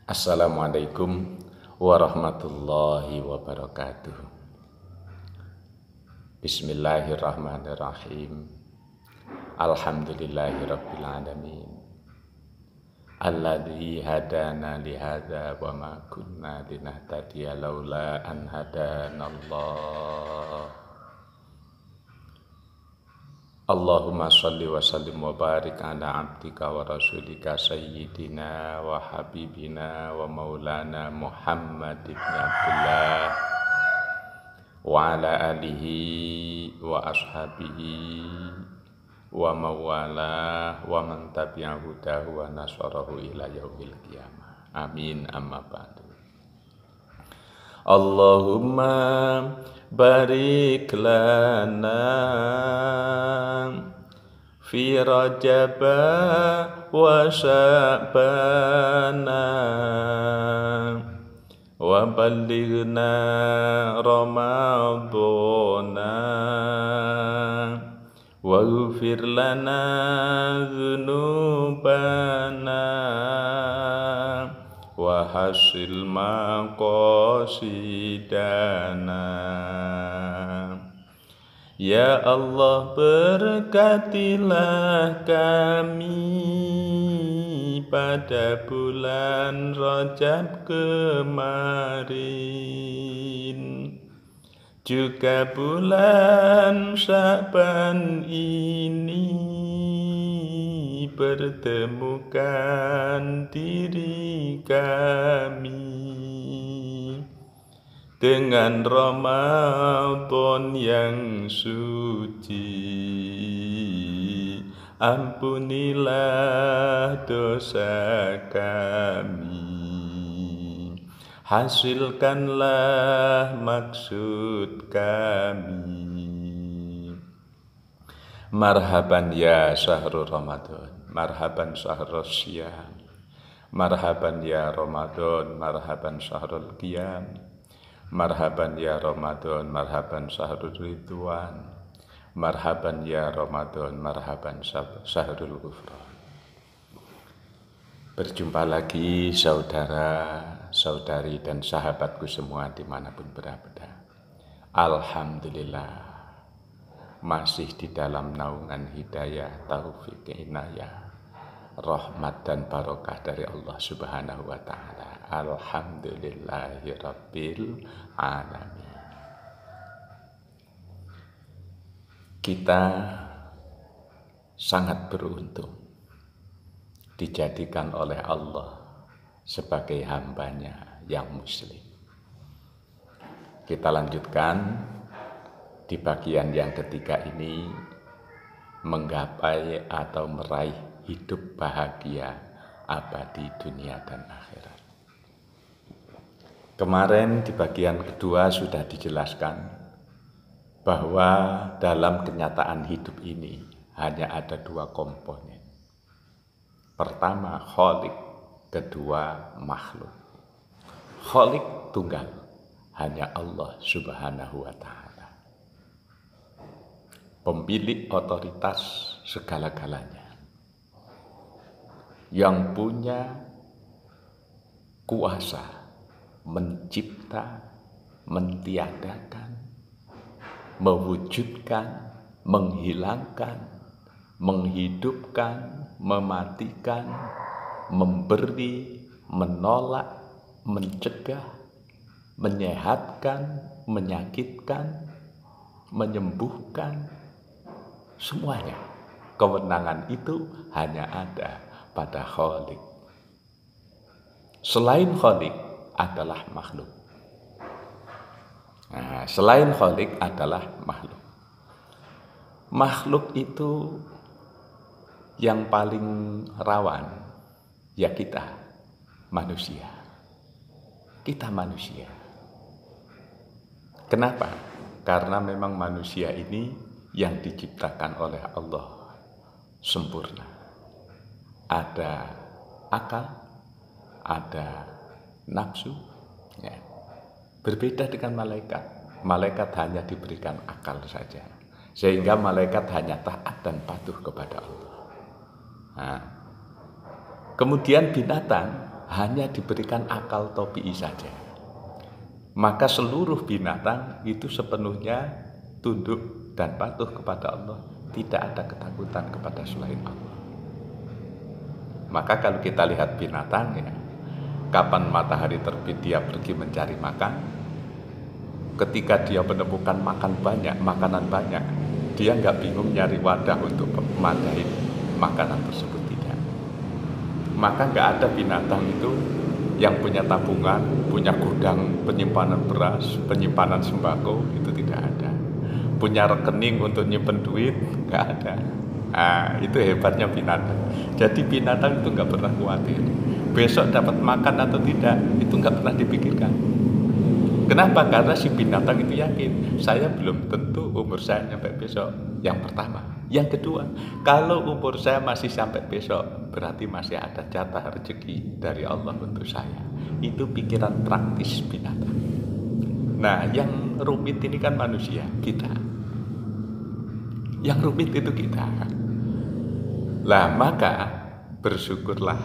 Assalamualaikum warahmatullahi wabarakatuh. Bismillahirrahmanirrahim. Alhamdulillahirabbil alamin. Alladzi hadana li hadza wa ma kunna linahtadiya laula an hadanallah. Allahumma shalli wa sallim wa barik ala abdika wa rasulika sayyidina wa habibina wa maulana Muhammad ibn Abdullah wa ala alihi wa ashabihi wa mawala wa man tabi'a hudahu wa nasarahu ila yaumil qiyamah. Amin amma ba'du. Allahumma barik lana fi rajaba wa sya'bana wa ballighna ramadana wa ghfir lana dzunubana wa hasil maqasidana. Ya Allah, berkatilah kami pada bulan Rajab kemarin, juga bulan Sya'ban ini, pertemukan diri kami dengan Ramadan yang suci. Ampunilah dosa kami, hasilkanlah maksud kami. Marhaban ya syahrul Ramadan, marhaban syahrul syiyam, marhaban ya Ramadan, marhaban syahrul qiyam, marhaban ya Ramadan, marhaban syahrul ridwan, marhaban ya Ramadan, marhaban syahrul ghufran. Berjumpa lagi saudara, saudari dan sahabatku semua dimanapun berada. Alhamdulillah, masih di dalam naungan hidayah, taufik, inayah, rahmat dan barokah dari Allah Subhanahu wa ta'ala. Alhamdulillahirabbil alamin. Kita sangat beruntung dijadikan oleh Allah sebagai hambanya yang muslim. Kita lanjutkan di bagian yang ketiga ini, menggapai atau meraih hidup bahagia abadi dunia dan akhirat. Kemarin di bagian kedua sudah dijelaskan bahwa dalam kenyataan hidup ini hanya ada dua komponen. Pertama khaliq, kedua makhluk. Khaliq tunggal, hanya Allah Subhanahu wa ta'ala, pemilik otoritas segala-galanya, yang punya kuasa mencipta, mentiadakan, mewujudkan, menghilangkan, menghidupkan, mematikan, memberi, menolak, mencegah, menyehatkan, menyakitkan, menyembuhkan. Semuanya, kewenangan itu hanya ada pada khaliq. Selain khaliq adalah makhluk. Nah, selain khaliq adalah makhluk. Makhluk itu yang paling rawan ya kita, manusia. Kita manusia. Kenapa? Karena memang manusia ini yang diciptakan oleh Allah sempurna. Ada akal, ada nafsu, ya. Berbeda dengan malaikat. Malaikat hanya diberikan akal saja, sehingga malaikat hanya taat dan patuh kepada Allah. Nah, kemudian binatang hanya diberikan akal topi'i saja. Maka seluruh binatang itu sepenuhnya tunduk dan patuh kepada Allah, tidak ada ketakutan kepada selain Allah. Maka kalau kita lihat binatang ya, kapan matahari terbit dia pergi mencari makan. Ketika dia menemukan makanan banyak, dia nggak bingung nyari wadah untuk memadahi makanan tersebut, tidak. Maka nggak ada binatang itu yang punya tabungan, punya gudang penyimpanan beras, penyimpanan sembako, itu tidak ada. Punya rekening untuk nyimpen duit, nggak ada. Nah, itu hebatnya binatang. Jadi binatang itu nggak pernah khawatir besok dapat makan atau tidak, itu nggak pernah dipikirkan. Kenapa? Karena si binatang itu yakin, saya belum tentu umur saya sampai besok. Yang pertama. Yang kedua, kalau umur saya masih sampai besok, berarti masih ada jatah rezeki dari Allah untuk saya. Itu pikiran praktis binatang. Nah, yang rumit ini kan manusia, kita. Yang rumit itu kita. Lah, maka bersyukurlah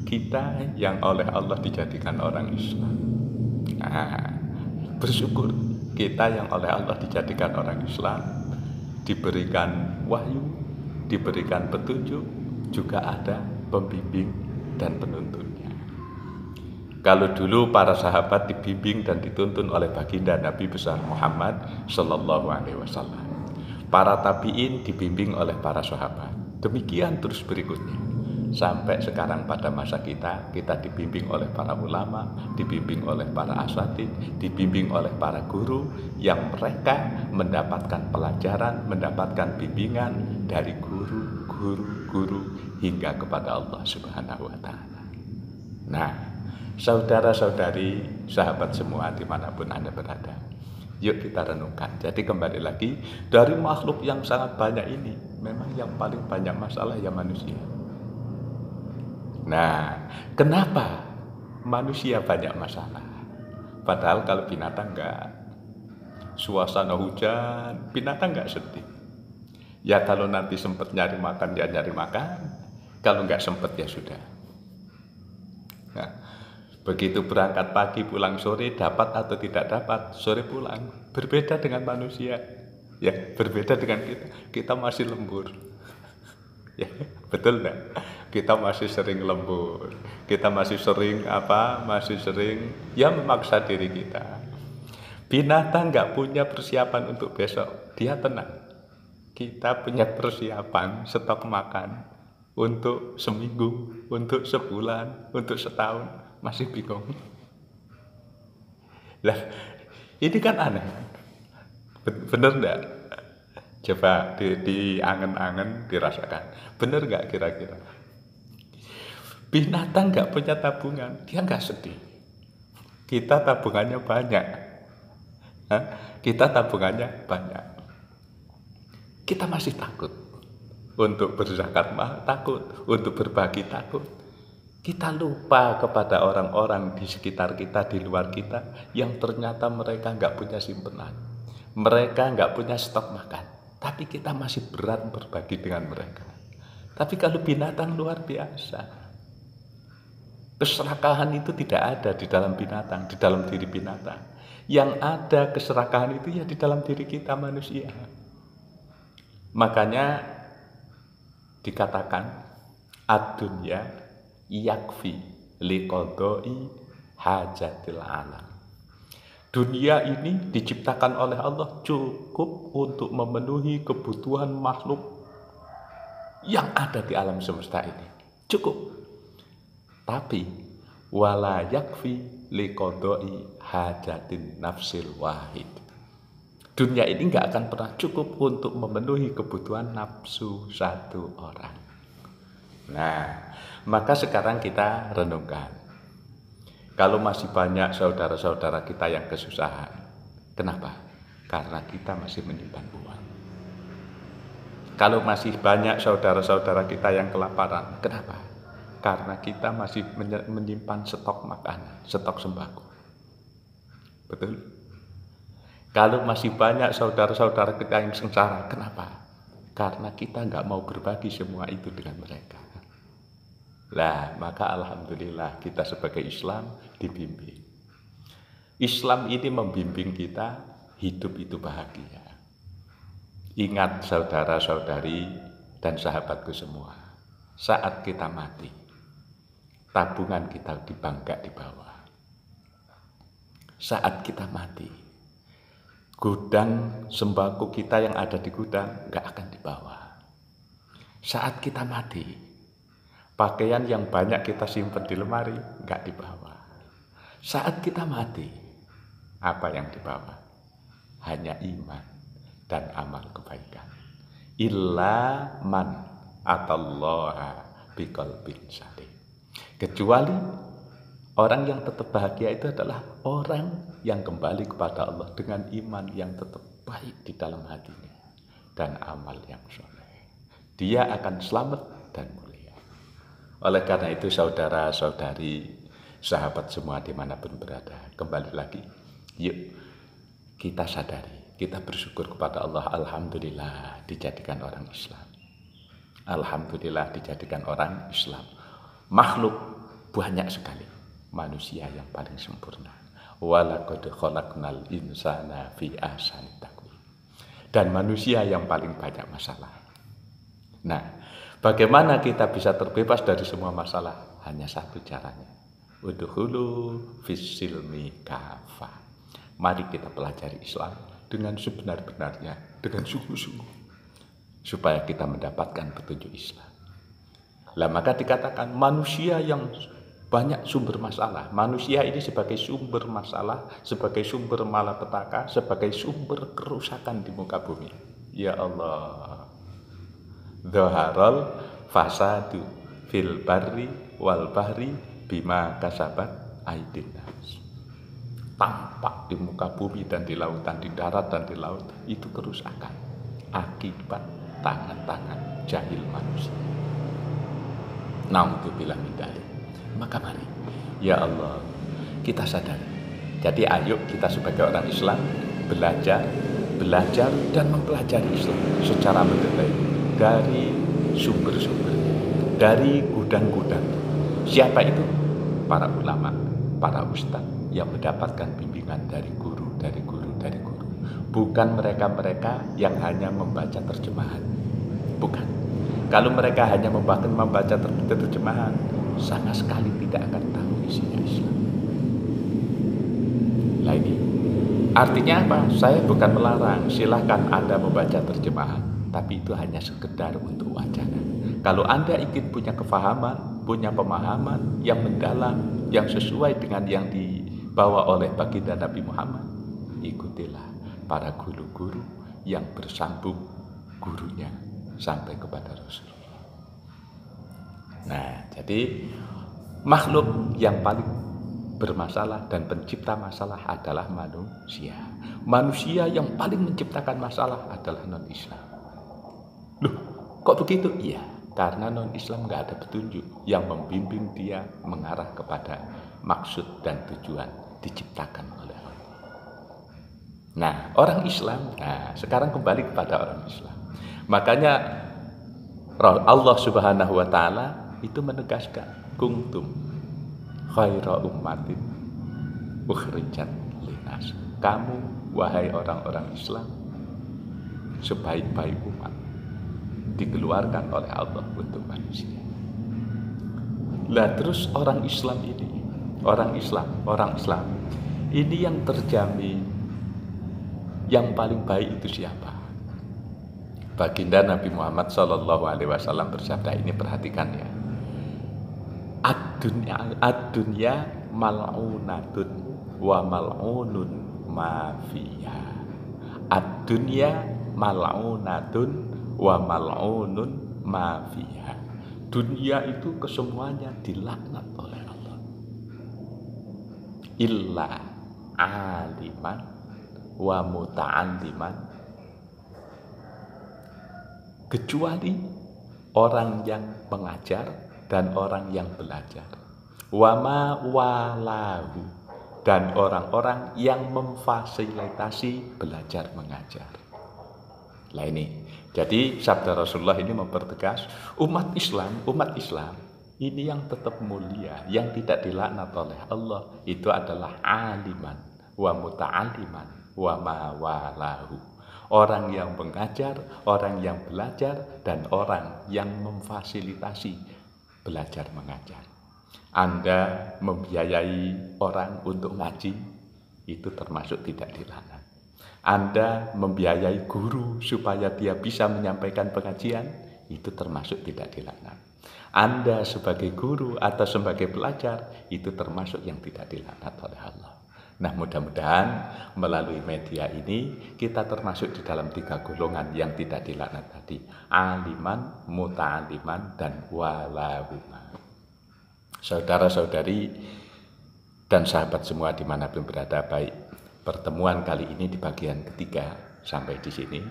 kita yang oleh Allah dijadikan orang Islam. Nah, bersyukur kita yang oleh Allah dijadikan orang Islam, diberikan wahyu, diberikan petunjuk, juga ada pembimbing dan penuntunnya. Kalau dulu para sahabat dibimbing dan dituntun oleh baginda Nabi besar Muhammad Sallallahu Alaihi Wasallam, para tabiin dibimbing oleh para sahabat. Demikian terus berikutnya. Sampai sekarang pada masa kita dibimbing oleh para ulama, dibimbing oleh para asatid, dibimbing oleh para guru yang mereka mendapatkan pelajaran, mendapatkan bimbingan dari guru hingga kepada Allah Subhanahu wa Ta'ala. Nah, saudara-saudari, sahabat semua dimanapun Anda berada, yuk kita renungkan. Jadi kembali lagi, dari makhluk yang sangat banyak ini, memang yang paling banyak masalah ya manusia. Nah, kenapa manusia banyak masalah? Padahal kalau binatang enggak. Suasana hujan, binatang enggak sedih. Ya kalau nanti sempat nyari makan, ya nyari makan. Kalau enggak sempat ya sudah. Nah, begitu berangkat pagi pulang sore, dapat atau tidak dapat, sore pulang. Berbeda dengan manusia. Ya, berbeda dengan kita. Kita masih lembur. Ya, betul enggak? Kita masih sering lembur, kita masih sering ya memaksa diri kita. Binatang nggak punya persiapan untuk besok, dia tenang. Kita punya persiapan stok makan untuk seminggu, untuk sebulan, untuk setahun, masih bingung. Lah, ini kan aneh, bener nggak? Coba diangen-angen, dirasakan, bener nggak kira-kira? Binatang nggak punya tabungan, dia nggak sedih. Kita tabungannya banyak. Kita tabungannya banyak. Kita masih takut untuk berzakat, takut untuk berbagi, takut. Kita lupa kepada orang-orang di sekitar kita, di luar kita, yang ternyata mereka nggak punya simpenan. Mereka nggak punya stok makan. Tapi kita masih berat berbagi dengan mereka. Tapi kalau binatang luar biasa. Keserakahan itu tidak ada di dalam binatang, di dalam diri binatang. Yang ada keserakahan itu ya di dalam diri kita manusia. Makanya dikatakan ad-dunya yakfi liqadai hajatil alam. Dunia ini diciptakan oleh Allah cukup untuk memenuhi kebutuhan makhluk yang ada di alam semesta ini. Cukup. Tapi wala yakfi liqadai hajatin nafsil wahid. Dunia ini nggak akan pernah cukup untuk memenuhi kebutuhan nafsu satu orang. Nah, maka sekarang kita renungkan. Kalau masih banyak saudara-saudara kita yang kesusahan, kenapa? Karena kita masih menyimpan uang. Kalau masih banyak saudara-saudara kita yang kelaparan, kenapa? Karena kita masih menyimpan stok makanan, stok sembako. Betul? Kalau masih banyak saudara-saudara kita yang sengsara, kenapa? Karena kita nggak mau berbagi semua itu dengan mereka. Lah, maka alhamdulillah kita sebagai Islam dibimbing. Islam ini membimbing kita hidup itu bahagia. Ingat saudara-saudari dan sahabatku semua, saat kita mati, tabungan kita di bank gak dibawa. Saat kita mati, gudang sembako kita yang ada di gudang gak akan dibawa. Saat kita mati, pakaian yang banyak kita simpan di lemari gak dibawa. Saat kita mati, apa yang dibawa? Hanya iman dan amal kebaikan. Illa man atallaha biqalbin salim. Kecuali orang yang tetap bahagia itu adalah orang yang kembali kepada Allah dengan iman yang tetap baik di dalam hatinya dan amal yang soleh. Dia akan selamat dan mulia. Oleh karena itu saudara-saudari, sahabat semua dimanapun berada, kembali lagi, yuk kita sadari, kita bersyukur kepada Allah. Alhamdulillah dijadikan orang Islam. Alhamdulillah dijadikan orang Islam. Makhluk banyak sekali, manusia yang paling sempurna. Walaqad khalaqnal insana fi ahsani taqwim. Dan manusia yang paling banyak masalah. Nah, bagaimana kita bisa terbebas dari semua masalah? Hanya satu caranya. Udkhulu fis-silmi kafah. Mari kita pelajari Islam dengan sebenar-benarnya, dengan sungguh-sungguh, supaya kita mendapatkan petunjuk Islam. Lah maka dikatakan manusia yang banyak sumber masalah. Manusia ini sebagai sumber masalah, sebagai sumber malapetaka, sebagai sumber kerusakan di muka bumi. Ya Allah. Dhaharal fasadu fil barri wal bahri bima kasabat aydin nas. Tampak di muka bumi dan di lautan, di darat dan di laut, itu kerusakan akibat tangan-tangan jahil manusia. Naudzubillah min dzalik. Maka mari, ya Allah, kita sadar. Jadi ayo kita sebagai orang Islam belajar dan mempelajari Islam secara mendetail dari sumber-sumber, dari gudang-gudang. Siapa itu? Para ulama, para ustadz yang mendapatkan bimbingan dari guru. Bukan mereka-mereka yang hanya membaca terjemahan. Bukan. Kalau mereka hanya membaca terjemahan, sama sekali tidak akan tahu isinya Islam. Nah ini artinya apa? Saya bukan melarang, silahkan Anda membaca terjemahan, tapi itu hanya sekedar untuk wacana. Kalau Anda ingin punya kefahaman, punya pemahaman yang mendalam, yang sesuai dengan yang dibawa oleh baginda Nabi Muhammad, ikutilah para guru-guru yang bersambung gurunya sampai kepada Rasulullah. Nah, jadi makhluk yang paling bermasalah dan pencipta masalah adalah manusia. Manusia yang paling menciptakan masalah adalah non-Islam. Loh, kok begitu? Iya, karena non-Islam nggak ada petunjuk yang membimbing dia mengarah kepada maksud dan tujuan diciptakan oleh Allah. Nah, orang Islam, sekarang kembali kepada orang Islam. Makanya Allah Subhanahu wa Ta'ala itu menegaskan, kuntum khaira ummatin ukhrijat linnas. Kamu wahai orang-orang Islam sebaik-baik umat dikeluarkan oleh Allah untuk manusia. Lah terus orang Islam ini yang terjamin yang paling baik itu siapa? Baginda Nabi Muhammad SAW bersabda, ini perhatikan ya. Ad-dunya mal'unatun wa mal'unun ma fiha. Ad-dunya mal'unatun wa mal'unun ma fiha. Dunia itu kesemuanya dilaknat oleh Allah. Illa aliman wa muta'alliman, kecuali orang yang mengajar dan orang yang belajar. Wa ma walahu, dan orang-orang yang memfasilitasi belajar mengajar. Lah ini, jadi sabda Rasulullah ini mempertegas umat Islam Ini yang tetap mulia, yang tidak dilaknat oleh Allah itu adalah aliman wa muta'aliman wa mawalahu. Orang yang mengajar, orang yang belajar, dan orang yang memfasilitasi belajar mengajar. Anda membiayai orang untuk ngaji, itu termasuk tidak dilaknat. Anda membiayai guru supaya dia bisa menyampaikan pengajian, itu termasuk tidak dilaknat. Anda sebagai guru atau sebagai pelajar, itu termasuk yang tidak dilaknat oleh Allah. Nah, mudah-mudahan melalui media ini kita termasuk di dalam 3 golongan yang tidak dilaknat tadi. Aliman, muta'aliman, dan walahuma. Saudara-saudari dan sahabat semua dimanapun berada, baik pertemuan kali ini di bagian ketiga sampai di sini.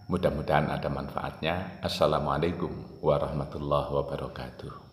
Mudah-mudahan ada manfaatnya. Assalamualaikum warahmatullahi wabarakatuh.